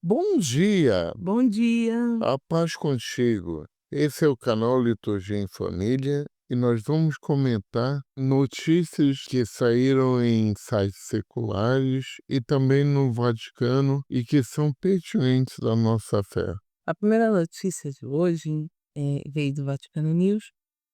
Bom dia, Bom dia. a paz contigo. Esse é o canal Liturgia em Família e nós vamos comentar notícias que saíram em sites seculares e também no Vaticano e que são pertinentes da nossa fé. A primeira notícia de hoje, veio do Vaticano News,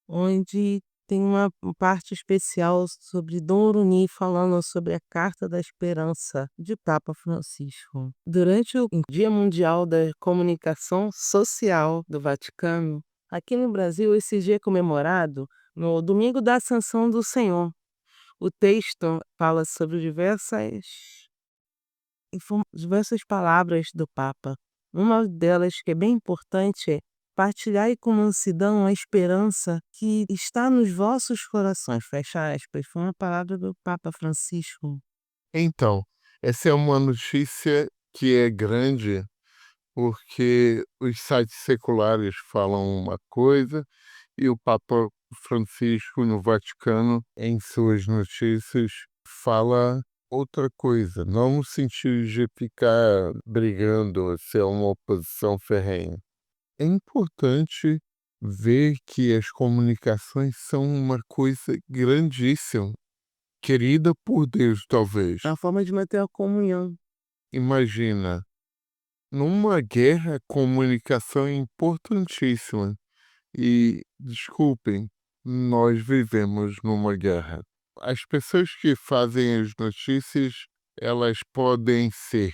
onde tem uma parte especial sobre Dom Oruni falando sobre a Carta da Esperança de Papa Francisco. Durante o Dia Mundial da Comunicação Social do Vaticano, aqui no Brasil esse dia é comemorado no domingo da Ascensão do Senhor. O texto fala sobre diversas palavras do Papa. Uma delas que é bem importante é: "Partilhai com mansidão a esperança que está nos vossos corações", fecha aspas. Foi uma palavra do Papa Francisco. Então, essa é uma notícia que é grande porque os sites seculares falam uma coisa e o Papa Francisco, no Vaticano, em suas notícias, fala outra coisa, não no sentido de ficar brigando, ser uma oposição ferrenha. É importante ver que as comunicações são uma coisa grandíssima, querida por Deus, talvez. É uma forma de manter a comunhão. Imagina, numa guerra, a comunicação é importantíssima. E, desculpem, nós vivemos numa guerra. As pessoas que fazem as notícias, elas podem ser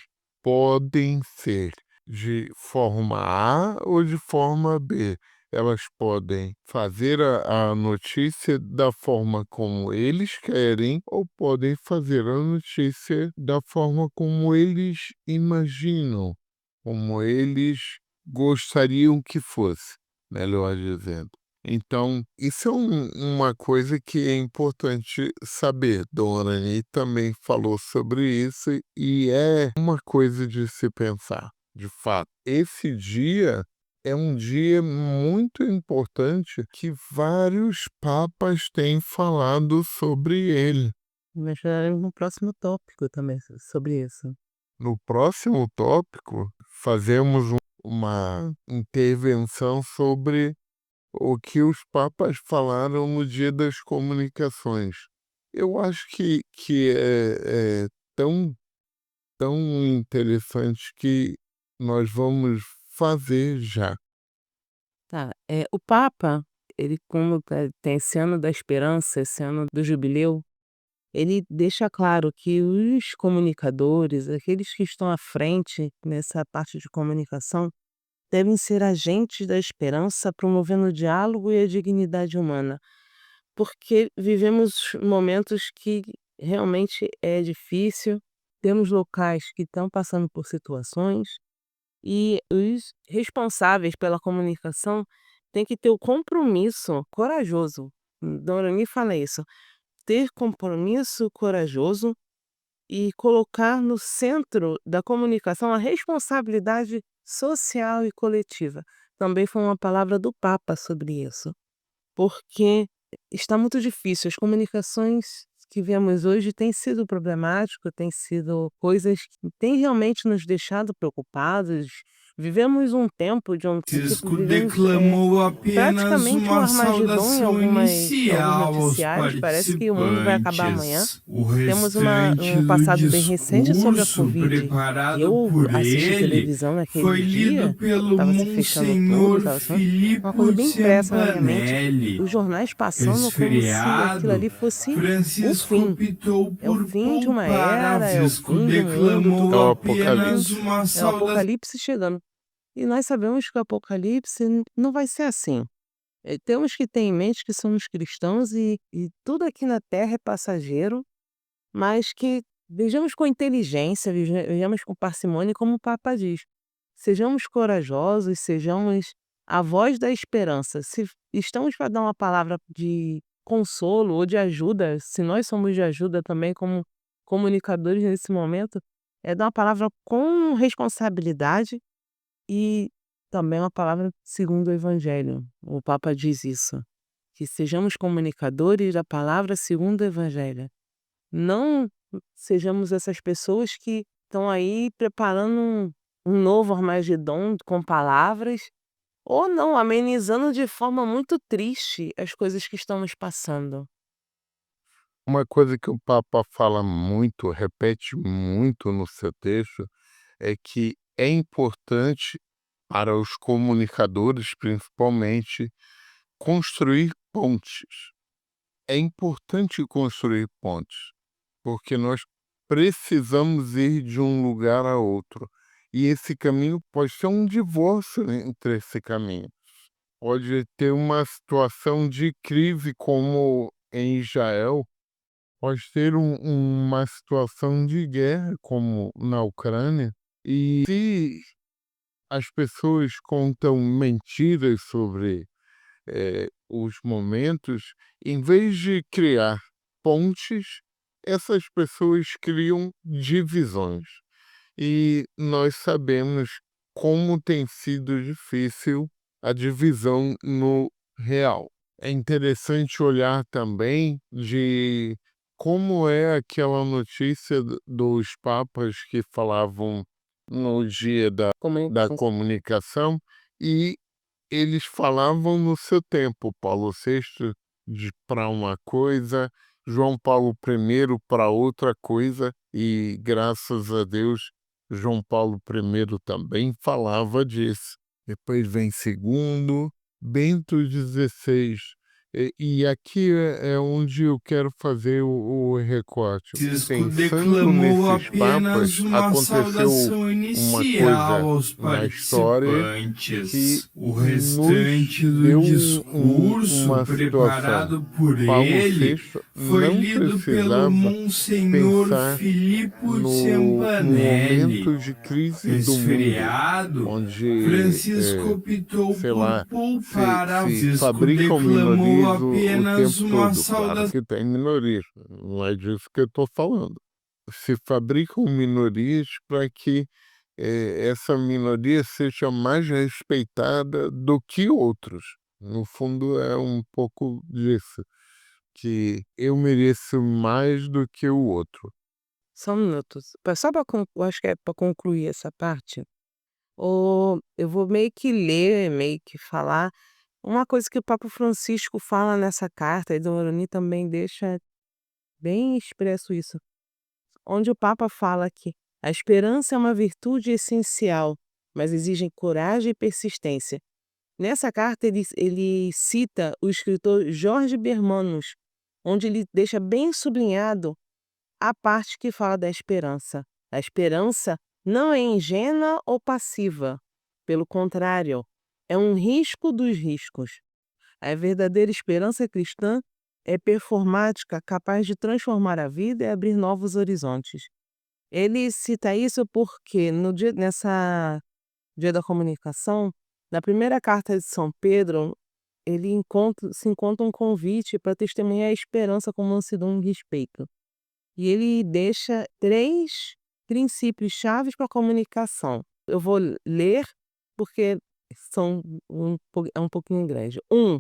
de forma A ou de forma B. Elas podem fazer a notícia da forma como eles querem ou podem fazer a notícia da forma como eles imaginam, como eles gostariam que fosse, melhor dizendo. Então, isso é uma coisa que é importante saber. Dona Ani também falou sobre isso e é uma coisa de se pensar, de fato. Esse dia é um dia muito importante que vários papas têm falado sobre ele. Nós falaremos no próximo tópico também sobre isso. No próximo tópico, fazemos uma intervenção sobre o que os papas falaram no Dia das Comunicações. Eu acho que é tão interessante que nós vamos fazer já. Tá, o Papa, ele como tem esse ano da esperança, esse ano do jubileu, ele deixa claro que os comunicadores, aqueles que estão à frente nessa parte de comunicação, devem ser agentes da esperança, promovendo o diálogo e a dignidade humana, porque vivemos momentos que realmente é difícil, temos locais que estão passando por situações e os responsáveis pela comunicação têm que ter o compromisso corajoso. Dona me fala isso, ter compromisso corajoso e colocar no centro da comunicação a responsabilidade social e coletiva. Também foi uma palavra do Papa sobre isso, porque está muito difícil. As comunicações que vemos hoje têm sido problemático, têm sido coisas que têm realmente nos deixado preocupados. Vivemos um tempo de um tipo, Francisco vivemos declamou apenas praticamente um uma Armagedon em saudação alguns inicial aos noticiários. Parece que o mundo vai acabar amanhã. participantes. O Temos restante um do passado bem recente sobre a discurso, Covid. preparado Eu por assisti ele, televisão foi naquele lido dia, pelo estava se fechando tudo, Monsenhor estava sendo uma Filippo coisa bem impressa na minha mente, Ziampanelli. os jornais passando como se aquilo Resfriado, ali fosse o Francisco fim. optou É o por fim de uma poupar. era, é o Francisco fim do mundo, É declamou tudo o apenas Apocalipse. uma é o saudação. apocalipse chegando. E nós sabemos que o apocalipse não vai ser assim. Temos que ter em mente que somos cristãos e tudo aqui na terra é passageiro, mas que vejamos com inteligência, vejamos com parcimônia, como o Papa diz. Sejamos corajosos, sejamos a voz da esperança. Se estamos para dar uma palavra de consolo ou de ajuda, se nós somos de ajuda também como comunicadores nesse momento, é dar uma palavra com responsabilidade e também uma palavra segundo o Evangelho. O Papa diz isso, que sejamos comunicadores da palavra segundo o Evangelho. Não sejamos essas pessoas que estão aí preparando um novo Armagedon com palavras, ou não, amenizando de forma muito triste as coisas que estamos passando. Uma coisa que o Papa fala muito, repete muito no seu texto, é que é importante para os comunicadores, principalmente, construir pontes. É importante construir pontes, porque nós precisamos ir de um lugar a outro. E esse caminho pode ser um divórcio entre esse caminho. Pode ter uma situação de crise, como em Israel, pode ter uma situação de guerra, como na Ucrânia. E se as pessoas contam mentiras sobre os momentos, em vez de criar pontes, essas pessoas criam divisões. E nós sabemos como tem sido difícil a divisão no real. É interessante olhar também de como é aquela notícia dos papas que falavam no dia da Comunicação. comunicação, e eles falavam no seu tempo, Paulo VI para uma coisa, João Paulo I para outra coisa, e graças a Deus, João Paulo I também falava disso. Depois vem segundo, Bento XVI. E aqui é onde eu quero fazer o recorte. Francisco Pensando declamou nesses apenas papas, uma aconteceu saudação uma inicial coisa aos na história que participantes. O nos restante do deu discurso, uma situação. preparado por Paulo ele, VI foi não lido pelo precisava Monsenhor pensar Filippo no Ciampanelli. momento de crise do mundo, Resfriado, onde, Francisco optou sei por lá, poupar. se Francisco fabricam declamou minorias o apenas tempo uma todo. Claro saudação. que tem minorias, não é disso que eu estou falando. Se fabricam minorias para que essa minoria seja mais respeitada do que outros. No fundo, é um pouco disso, que eu mereço mais do que o outro. Só um minuto, só para eu acho que é para concluir essa parte, ou eu vou meio que ler, meio que falar uma coisa que o Papa Francisco fala nessa carta, e Dom Orani também deixa bem expresso isso, onde o Papa fala que a esperança é uma virtude essencial, mas exige coragem e persistência. Nessa carta ele cita o escritor Jorge Bermanus, onde ele deixa bem sublinhado a parte que fala da esperança. A esperança não é ingênua ou passiva. Pelo contrário, é um risco dos riscos. A verdadeira esperança cristã é performática, capaz de transformar a vida e abrir novos horizontes. Ele cita isso porque nessa dia da comunicação, na primeira carta de São Pedro, se encontra um convite para testemunhar a esperança com mansidão e respeito. E ele deixa 3 princípios chaves para a comunicação. Eu vou ler, porque são é um pouquinho grande. 1,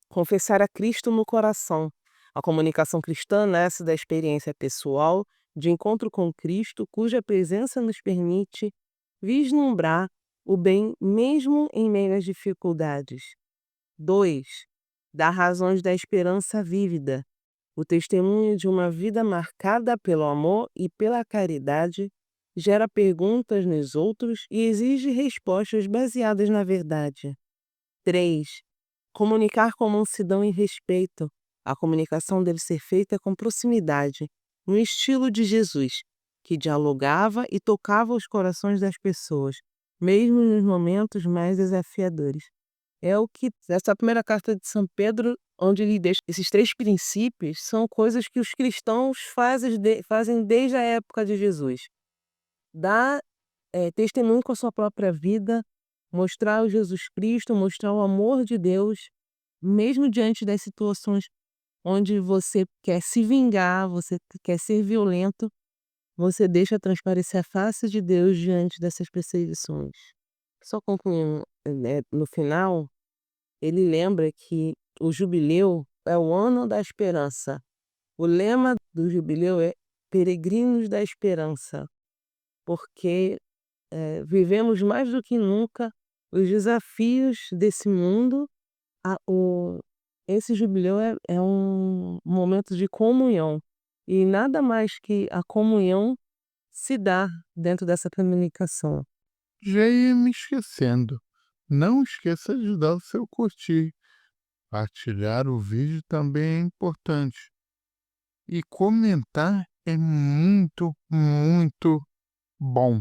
confessar a Cristo no coração. A comunicação cristã nasce da experiência pessoal de encontro com Cristo, cuja presença nos permite vislumbrar o bem mesmo em meio às dificuldades. 2, dar razões da esperança vívida. O testemunho de uma vida marcada pelo amor e pela caridade gera perguntas nos outros e exige respostas baseadas na verdade. 3, comunicar com mansidão e respeito. A comunicação deve ser feita com proximidade, no estilo de Jesus, que dialogava e tocava os corações das pessoas, mesmo nos momentos mais desafiadores. É o que essa primeira carta de São Pedro, onde ele deixa esses 3 princípios, são coisas que os cristãos fazem desde a época de Jesus. Dar testemunho com a sua própria vida, mostrar o Jesus Cristo, mostrar o amor de Deus, mesmo diante das situações onde você quer se vingar, você quer ser violento, você deixa transparecer a face de Deus diante dessas perseguições. Só concluindo, no final, ele lembra que o jubileu é o ano da esperança. O lema do jubileu é Peregrinos da Esperança, porque vivemos mais do que nunca os desafios desse mundo. A o Esse jubileu é um momento de comunhão, e nada mais que a comunhão se dá dentro dessa comunicação. Já ia me esquecendo. Não esqueça de dar o seu curtir. Partilhar o vídeo também é importante. E comentar é muito, muito bom.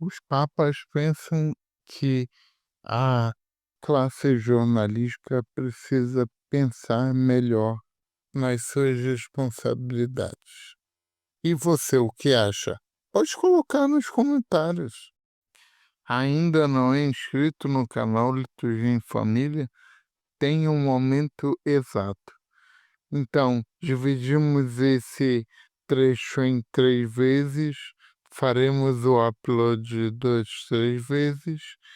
Os papas pensam que a classe jornalística precisa pensar melhor nas suas responsabilidades. E você, o que acha? Pode colocar nos comentários. Ainda não é inscrito no canal Liturgia em Família? Tem um momento exato. Então, dividimos esse trecho em 3 vezes, faremos o upload 2, 3 vezes